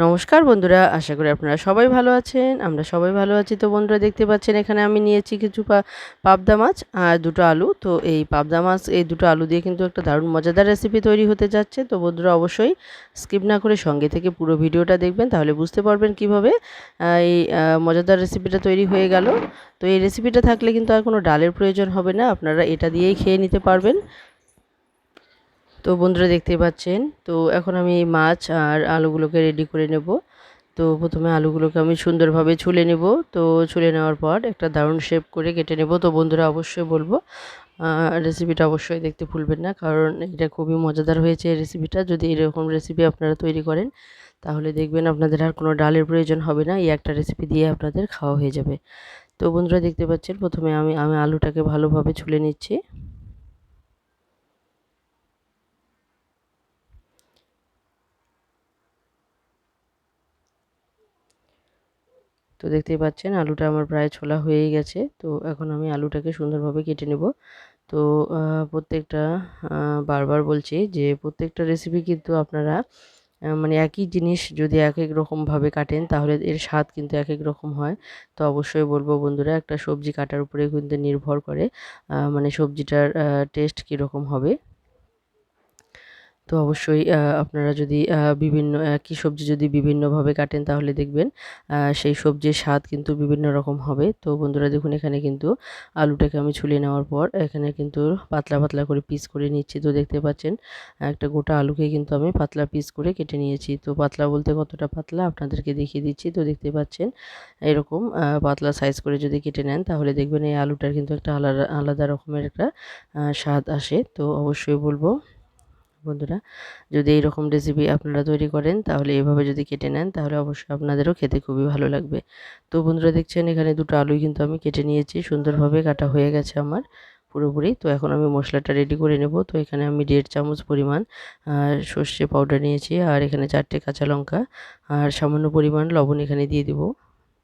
নমস্কার বন্ধুরা, আশা করি আপনারা সবাই ভালো আছেন। আমরা সবাই ভালো আছি। তো বন্ধুরা দেখতে পাচ্ছেন এখানে আমি নিয়েছি কিছু পাবদা মাছ আর দুটো আলু। তো এই পাবদা মাছ এই দুটো আলু দিয়ে কিন্তু একটা দারুণ মজাদার রেসিপি তৈরি হতে যাচ্ছে। তো বন্ধুরা অবশ্যই স্কিপ না করে সঙ্গে থেকে পুরো ভিডিওটা দেখবেন, তাহলে বুঝতে পারবেন কিভাবে এই মজাদার রেসিপিটা তৈরি হয়ে গেল। তো এই রেসিপিটা থাকলে কিন্তু আর কোনো ডালের প্রয়োজন হবে না, আপনারা এটা দিয়েই খেয়ে নিতে পারবেন। তো বন্ধুরা দেখতেই পাচ্ছেন, তো এখন আমি এই মাছ আর আলুগুলোকে রেডি করে নেব। তো প্রথমে আলুগুলোকে আমি সুন্দরভাবে ছুলে নেব। তো ছুলে নেওয়ার পর একটা দারুণ শেপ করে কেটে নেব। তো বন্ধুরা অবশ্যই বলবো রেসিপিটা অবশ্যই দেখতে ভুলবেন না, কারণ এটা খুবই মজাদার হয়েছে এই রেসিপিটা। যদি এরকম রেসিপি আপনারা তৈরি করেন তাহলে দেখবেন আপনাদের আর কোনো ডালের প্রয়োজন হবে না, এই একটা রেসিপি দিয়ে আপনাদের খাওয়া হয়ে যাবে। তো বন্ধুরা দেখতে পাচ্ছেন প্রথমে আমি আলুটাকে ভালোভাবে ছুলে নিচ্ছি। তো দেখতেই পাচ্ছেন আলুটা আমার প্রায় ছোলা হয়েই গেছে। তো এখন আমি আলুটাকে সুন্দরভাবে কেটে নেব। তো প্রত্যেকটা বারবার বলছি যে প্রত্যেকটা রেসিপি কিন্তু আপনারা মানে একই জিনিস যদি এক এক রকমভাবে কাটেন তাহলে এর স্বাদ কিন্তু এক এক রকম হয়। তো অবশ্যই বলবো বন্ধুরা, একটা সবজি কাটার উপরে কিন্তু নির্ভর করে মানে সবজিটার টেস্ট কীরকম হবে। তো অবশ্যই আপনারা যদি বিভিন্ন একই সবজি যদি বিভিন্নভাবে কাটেন তাহলে দেখবেন সেই সবজির স্বাদ কিন্তু বিভিন্ন রকম হবে। তো বন্ধুরা দেখুন এখানে কিন্তু আলুটাকে আমি ছুলে নেওয়ার পর এখানে কিন্তু পাতলা পাতলা করে পিস করে নিচ্ছি। তো দেখতে পাচ্ছেন একটা গোটা আলুকে কিন্তু আমি পাতলা পিস করে কেটে নিয়েছি। তো পাতলা বলতে কতটা পাতলা আপনাদেরকে দেখিয়ে দিচ্ছি। তো দেখতে পাচ্ছেন এরকম পাতলা সাইজ করে যদি কেটে নেন তাহলে দেখবেন এই আলুটার কিন্তু একটা আলাদা আলাদা রকমের একটা স্বাদ আসে। তো অবশ্যই বলবো বন্ধুরা, যদি এইরকম রেসিপি আপনারা তৈরি করেন তাহলে এভাবে যদি কেটে নেন তাহলে অবশ্যই আপনাদেরও খেতে খুবই ভালো লাগবে। তো বন্ধুরা দেখছেন এখানে দুটো আলুই কিন্তু আমি কেটে নিয়েছি, সুন্দরভাবে কাটা হয়ে গেছে আমার পুরোপুরি। তো এখন আমি মশলাটা রেডি করে নেব। তো এখানে আমি 1.5 চামচ পরিমাণ সর্ষে পাউডার নিয়েছি, আর এখানে 4টে কাঁচা লঙ্কা আর সামান্য পরিমাণ লবণ এখানে দিয়ে দেবো।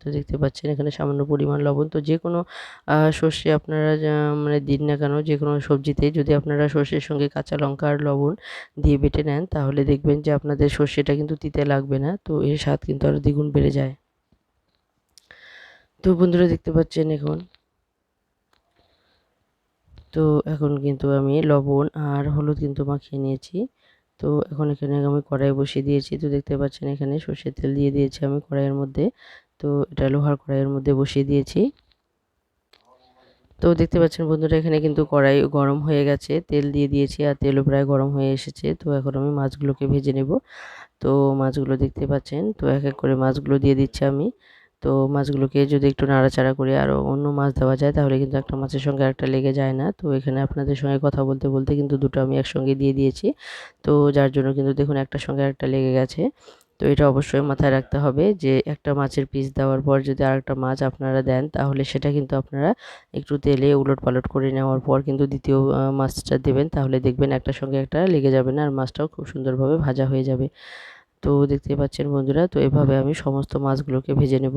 তো দেখতে পাচ্ছেন এখানে সামান্য পরিমাণ লবণ। তো যে কোনো সর্ষে আপনারা মানে দিন না কেন, যে কোনো সবজিতে যদি আপনারা সর্ষের সঙ্গে কাঁচা লঙ্কা আর লবণ দিয়ে বেটে নেন তাহলে দেখবেন যে আপনাদের সর্ষেটা কিন্তু তিতে লাগবে না। তো এর স্বাদ কিন্তু আরও দ্বিগুণ বেড়ে যায়। তো বন্ধুরা দেখতে পাচ্ছেন এখন কিন্তু আমি লবণ আর হলুদ কিন্তু মাখিয়ে নিয়েছি। তো এখন এখানে আমি কড়াই বসিয়ে দিয়েছি। তো দেখতে পাচ্ছেন এখানে সর্ষের তেল দিয়ে দিয়েছি আমি কড়াইয়ের মধ্যে। তো এটা লোহার কড়াইয়ের মধ্যে বসিয়ে দিয়েছি। তো দেখতে পাচ্ছেন বন্ধুরা এখানে কিন্তু কড়াই গরম হয়ে গেছে, তেল দিয়ে দিয়েছি আর তেলও প্রায় গরম হয়ে এসেছে। তো এখন আমি মাছগুলোকে ভেজে নেব। তো মাছগুলো দেখতে পাচ্ছেন, তো এক এক করে মাছগুলো দিয়ে দিচ্ছি আমি। তো মাছগুলোকে যদি একটু নাড়াচাড়া করে আরও অন্য মাছ দেওয়া যায় তাহলে কিন্তু একটা মাছের সঙ্গে আরেকটা লেগে যায় না। তো এখানে আপনাদের সঙ্গে কথা বলতে বলতে কিন্তু দুটো আমি একসঙ্গে দিয়ে দিয়েছি। তো যার জন্য কিন্তু দেখুন একটার সঙ্গে আরেকটা লেগে গেছে। তো এটা অবশ্যই মাথায় রাখতে হবে যে একটা মাছের পিস দেওয়ার পর যদি আরেকটা মাছ আপনারা দেন তাহলে সেটা কিন্তু আপনারা একটু তেলে উলটপালট করে নেওয়ার পর কিন্তু দ্বিতীয় মাছটা দেবেন, তাহলে দেখবেন একটার সঙ্গে একটা লেগে যাবে না আর মাছটাও খুব সুন্দরভাবে ভাজা হয়ে যাবে। তো দেখতেই পাচ্ছেন বন্ধুরা, তো এভাবে আমি সমস্ত মাছগুলোকে ভেজে নেব।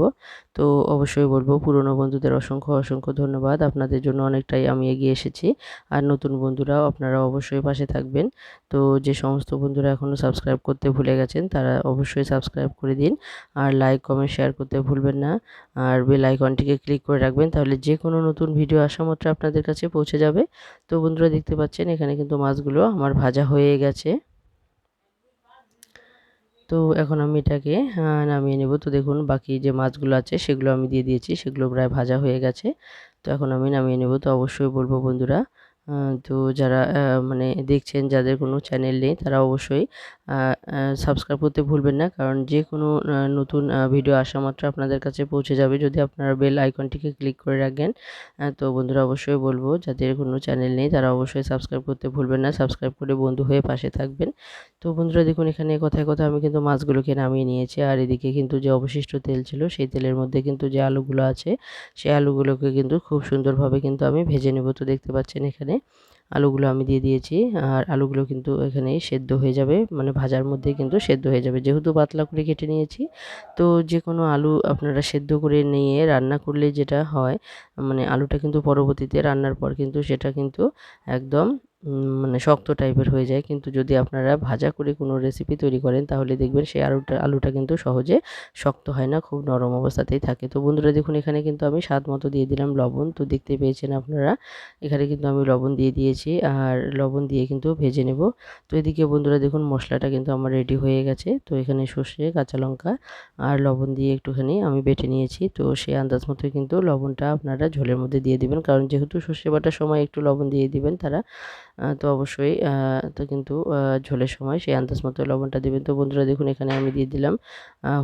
তো অবশ্যই বলবো পুরনো বন্ধুদের অসংখ্য অসংখ্য ধন্যবাদ, আপনাদের জন্য অনেকটাই আমি এগিয়ে এসেছি। আর নতুন বন্ধুরাও আপনারা অবশ্যই পাশে থাকবেন। তো যে সমস্ত বন্ধুরা এখনও সাবস্ক্রাইব করতে ভুলে গেছেন তারা অবশ্যই সাবস্ক্রাইব করে দিন, আর লাইক কমেন্ট শেয়ার করতে ভুলবেন না। আর বেল আইকনটিকে ক্লিক করে রাখবেন, তাহলে যে কোনো নতুন ভিডিও আসা মাত্র আপনাদের কাছে পৌঁছে যাবে। তো বন্ধুরা দেখতে পাচ্ছেন এখানে কিন্তু মাছগুলো আমার ভাজা হয়ে গেছে। তো এখন আমি এটাকে নামিয়ে নেব। তো দেখুন বাকি যে মাছগুলো আছে সেগুলো আমি দিয়ে দিয়েছি, সেগুলো প্রায় ভাজা হয়ে গেছে। তো এখন আমি নামিয়ে নেব। তো অবশ্যই বলবো বন্ধুরা, তো যারা মানে দেখছেন যাদের কোনো চ্যানেল নেই তারা অবশ্যই সাবস্ক্রাইব করতে ভুলবেন না, কারণ যে কোনো নতুন ভিডিও আসা মাত্র আপনাদের কাছে পৌঁছে যাবে যদি আপনারা বেল আইকনটিকে ক্লিক করে রাখেন। তো বন্ধুরা অবশ্যই বলবো যাদের কোনো চ্যানেল নেই তারা অবশ্যই সাবস্ক্রাইব করতে ভুলবেন না, সাবস্ক্রাইব করে বন্ধু হয়ে পাশে থাকবেন। তো বন্ধুরা দেখুন এখানে কথায় কথায় আমি কিন্তু মাছগুলোকে নামিয়ে নিয়েছি, আর এদিকে কিন্তু যে অবশিষ্ট তেল ছিল সেই তেলের মধ্যে কিন্তু যে আলুগুলো আছে সেই আলুগুলোকে কিন্তু খুব সুন্দরভাবে কিন্তু আমি ভেজে নেব। তো দেখতে পাচ্ছেন এখানে আলুগুলো আমি দিয়ে দিয়েছি, আর আলুগুলো কিন্তু এখানেই সেদ্ধ হয়ে যাবে, মানে ভাজার মধ্যে কিন্তু সেদ্ধ হয়ে যাবে যেহেতু পাতলা করে কেটে নিয়েছি। তো যে কোনো আলু আপনারা সেদ্ধ করে নিয়ে রান্না করলে যেটা হয়, মানে আলুটা কিন্তু পরবর্তীতে রান্নার পর কিন্তু সেটা কিন্তু একদম মানে শক্ত টাইপের হয়ে যায়। কিন্তু যদি আপনারা ভাজা করে কোনো রেসিপি তৈরি করেন তাহলে দেখবেন সেই আলুটা কিন্তু সহজে শক্ত হয় না, খুব নরম অবস্থাতেই থাকে। তো বন্ধুরা দেখুন এখানে কিন্তু আমি স্বাদ মতো দিয়ে দিলাম লবণ। তো দেখতে পেয়েছেন আপনারা এখানে কিন্তু আমি লবণ দিয়ে দিয়েছি, আর লবণ দিয়ে কিন্তু ভেজে নেব। তো এদিকে বন্ধুরা দেখুন মশলাটা কিন্তু আমার রেডি হয়ে গেছে। তো এখানে সর্ষে, কাঁচা লঙ্কা আর লবণ দিয়ে একটুখানি আমি বেটে নিয়েছি। তো সেই আন্দাজ মতোই কিন্তু লবণটা আপনারা ঝোলের মধ্যে দিয়ে দিবেন, কারণ যেহেতু সর্ষে বাটার সময় একটু লবণ দিয়ে দিবেন তারা, তো অবশ্যই তো কিন্তু ঝোলের সময় সেই আন্দাজ মতো লবণটা দিবেন। তো বন্ধুরা দেখুন এখানে আমি দিয়ে দিলাম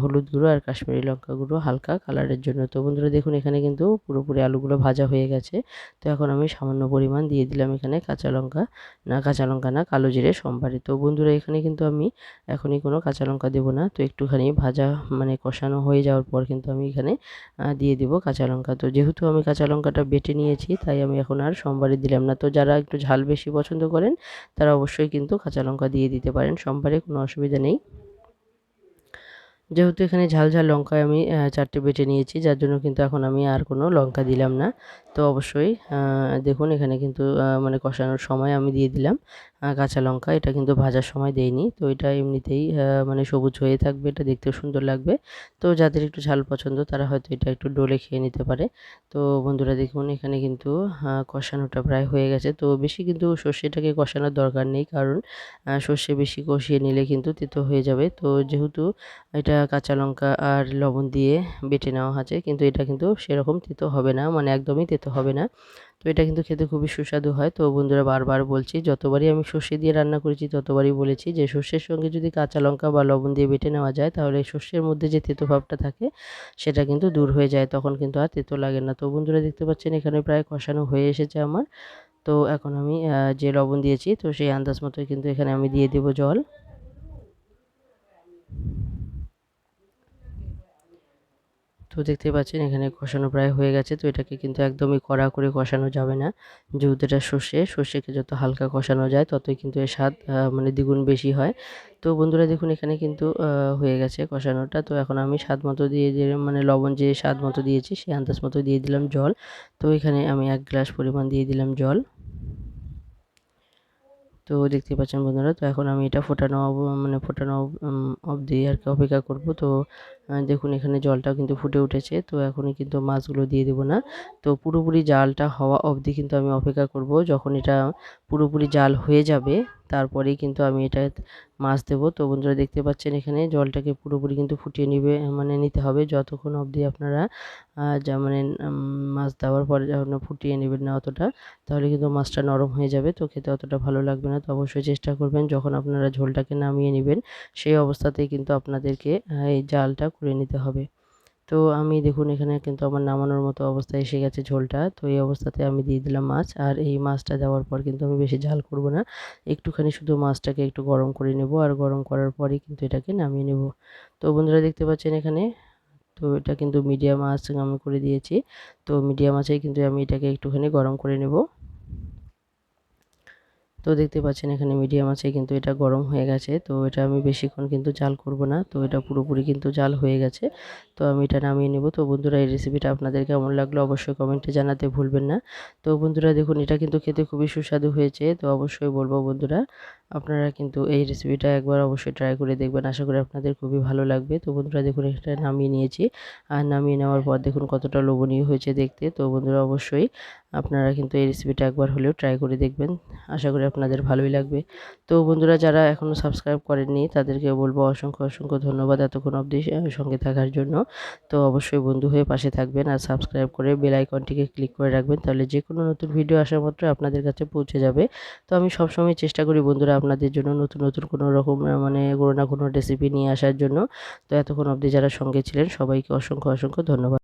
হলুদ গুঁড়ো আর কাশ্মীরি লঙ্কা গুঁড়ো হালকা কালারের জন্য। তো বন্ধুরা দেখুন এখানে কিন্তু পুরোপুরি আলুগুলো ভাজা হয়ে গেছে। তো এখন আমি সামান্য পরিমাণ দিয়ে দিলাম এখানে কাঁচা লঙ্কা না, কালো জিরে সম্বারে। তো বন্ধুরা এখানে কিন্তু আমি এখনই কোনো কাঁচা লঙ্কা দেবো না। তো একটুখানি ভাজা মানে কষানো হয়ে যাওয়ার পর কিন্তু আমি এখানে দিয়ে দিব কাঁচা লঙ্কা। তো যেহেতু আমি কাঁচা লঙ্কাটা বেটে নিয়েছি তাই আমি এখন আর সম্বারে দিলাম না। তো যারা একটু ঝাল বেশি পছন্দ করেন তারা অবশ্যই কিন্তু কাঁচা লঙ্কা দিয়ে দিতে পারেন সম্বারে, কোনো অসুবিধা নেই। যেহেতু এখানে ঝাল ঝাল লঙ্কা আমি 4টে বেটে নিয়েছি, যার জন্য কিন্তু এখন আমি আর কোনো লঙ্কা দিলাম না। তো অবশ্যই দেখুন এখানে কিন্তু মানে কষানোর সময় আমি দিয়ে দিলাম কাঁচা লঙ্কা। এটা কিন্তু ভাজার সময় দেইনি। তো এটা এমনিতেই মানে সবুজ হয়ে থাকবে, এটা দেখতেও সুন্দর লাগবে। তো যাদের একটু ঝাল পছন্দ তারা হয়তো এটা একটু ডলে খেয়ে নিতে পারে। তো বন্ধুরা দেখুন এখানে কিন্তু কষানোটা প্রায় হয়ে গেছে। তো বেশি কিন্তু সর্ষেটাকে কষানোর দরকার নেই, কারণ সর্ষে বেশি কষিয়ে নিলে কিন্তু তেতো হয়ে যাবে। তো যেহেতু এটা কাঁচা লঙ্কা আর লবণ দিয়ে বেটে নেওয়া হয়েছে, কিন্তু এটা কিন্তু সেরকম তেতো হবে না, মানে একদমই তেতো হবে না। তো এটা কিন্তু খেতে খুবই সুস্বাদু হয়। তো বন্ধুরা বারবার বলছি, যতবারই আমি সর্ষে দিয়ে রান্না করেছি ততবারই বলেছি যে সর্ষের সঙ্গে যদি কাঁচা লঙ্কা বা লবণ দিয়ে বেটে নেওয়া যায় তাহলে সর্ষের মধ্যে যে তেতো ভাবটা থাকে সেটা কিন্তু দূর হয়ে যায়, তখন কিন্তু আর তেতো লাগে না। তো বন্ধুরা দেখতে পাচ্ছেন এখানে প্রায় কষানো হয়ে এসেছে আমার। তো এখন আমি যে লবণ দিয়েছি তো সেই আন্দাজ মতোই কিন্তু এখানে আমি দিয়ে দেব জল। তো দেখতে পাচ্ছেন এখানে কষানো প্রায় হয়ে গেছে। তো এটাকে কিন্তু একদমই কড়া করে কষানো যাবে না, যেহেতু এটা সর্ষেকে যত হালকা কষানো যায় ততই কিন্তু এর স্বাদ মানে দ্বিগুণ বেশি হয়। তো বন্ধুরা দেখুন এখানে কিন্তু হয়ে গেছে কষানোটা। তো এখন আমি স্বাদ মতো দিয়ে যে মানে লবণ যে স্বাদ মতো দিয়েছি সেই আন্দাজ মতো দিয়ে দিলাম জল। তো এখানে আমি 1 গ্লাস পরিমাণ দিয়ে দিলাম জল। তো দেখতে পাচ্ছেন বন্ধুরা, তো এখন আমি এটা ফোটানো অবধি আর কি অপেক্ষা করব। তো দেখুন এখানে জলটাও কিন্তু ফুটে উঠেছে। তো এখনই কিন্তু মাছগুলো দিয়ে দেবো না। তো পুরোপুরি জালটা হওয়া অবধি কিন্তু আমি অপেক্ষা করব। যখন এটা পুরোপুরি জাল হয়ে যাবে তারপরেই কিন্তু আমি এটা মাছ দেবো। তো বন্ধুরা দেখতে পাচ্ছেন এখানে জলটাকে পুরোপুরি কিন্তু ফুটিয়ে মানে নিতে হবে, যতক্ষণ অবধি আপনারা যা মানে মাছ দেওয়ার পরে যখন ফুটিয়ে নেবেন না অতটা, তাহলে কিন্তু মাছটা নরম হয়ে যাবে, তো খেতে অতটা ভালো লাগবে না। তো অবশ্যই চেষ্টা করবেন যখন আপনারা ঝোলটাকে নামিয়ে নেবেন সেই অবস্থাতেই কিন্তু আপনাদেরকে এই জালটা করে নিতে হবে। তো আমি দেখুন এখানে কিন্তু আমার নামানোর মতো অবস্থায় এসে গেছে ঝোলটা। তো এই অবস্থাতে আমি দিয়ে দিলাম মাছ, আর এই মাছটা দেওয়ার পর কিন্তু আমি বেশি ঝাল করব না, একটুখানি শুধু মাছটাকে একটু গরম করে নেব, আর গরম করার পরেই কিন্তু এটাকে নামিয়ে নেব। তো বন্ধুরা দেখতে পাচ্ছেন এখানে, তো এটা কিন্তু মিডিয়াম আঁচ আমি করে দিয়েছি। তো মিডিয়াম আঁচেই কিন্তু আমি এটাকে একটুখানি গরম করে নেব। তো দেখতে পাচ্ছেন এখানে মিডিয়াম আছে কিন্তু এটা গরম হয়ে গেছে। তো এটা আমি বেশিক্ষণ কিন্তু জাল করব না। তো এটা পুরোপুরি কিন্তু জাল হয়ে গেছে। তো আমি এটা নামিয়ে নেব। তো বন্ধুরা এই রেসিপিটা আপনাদের কেমন লাগলো অবশ্যই কমেন্টে জানাতে ভুলবেন না। তো বন্ধুরা দেখুন এটা কিন্তু খেতে খুবই সুস্বাদু হয়েছে। তো অবশ্যই বলবো বন্ধুরা আপনারা কিন্তু এই রেসিপিটা একবার অবশ্যই ট্রাই করে দেখবেন। আশা করি আপনাদের খুবই ভালো লাগবে। তো বন্ধুরা দেখুন এটা নামিয়ে নিয়েছি। আর নামিয়ে নেওয়ার পর দেখুন কতটা লোভনীয় হয়েছে দেখতে। তো বন্ধুরা অবশ্যই আপনারা কিন্তু এই রেসিপিটা একবার হলেও ট্রাই করে দেখবেন। আশা করি আপনাদের ভালোই লাগবে। তো বন্ধুরা যারা এখনও সাবস্ক্রাইব করেননি তাদেরকে বলবো অসংখ্য অসংখ্য ধন্যবাদ এতক্ষণ অবধি সঙ্গে থাকার জন্য। তো অবশ্যই বন্ধু হয়ে পাশে থাকবেন আর সাবস্ক্রাইব করে বেল আইকনটিকে ক্লিক করে রাখবেন, তাহলে যে কোনো নতুন ভিডিও আসা মাত্র আপনাদের কাছে পৌঁছে যাবে। তো আমি সবসময় চেষ্টা করি বন্ধুরা আপনাদের জন্য নতুন নতুন কোনো রকম মানে কোনো না কোনো রেসিপি নিয়ে আসার জন্য। তো এতক্ষণ অবধি যারা সঙ্গে ছিলেন সবাইকে অসংখ্য অসংখ্য ধন্যবাদ।